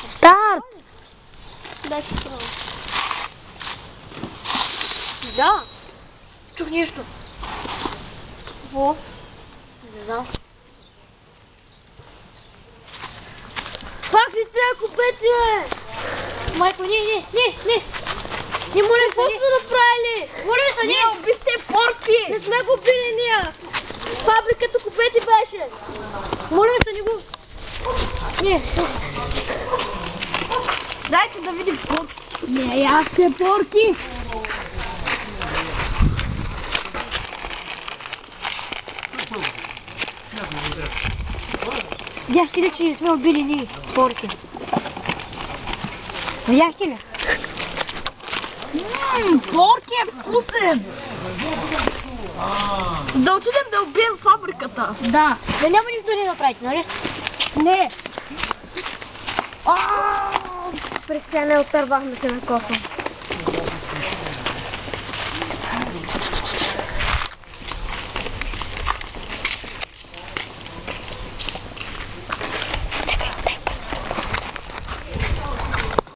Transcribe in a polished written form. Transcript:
Старт! Дай си право. Да. Чух нещо. Какво? Не знам. Пак ли те купете, бе? Майко, не. Не, моля се, какво сме направили? Моля се, не. Не, убихте порки. Не сме го убили ние. Фабриката купете беше. Моля се, не го... Не. Дайте да видим порки. Не, аз сте порки! Видяхте ли, че не сме убили ние порки? Видяхте ли? Порки е вкусен! Да отидем да убием фабриката. Да. Да няма нищо да ни направите, нали? Не. През сега не отървахме се на коса.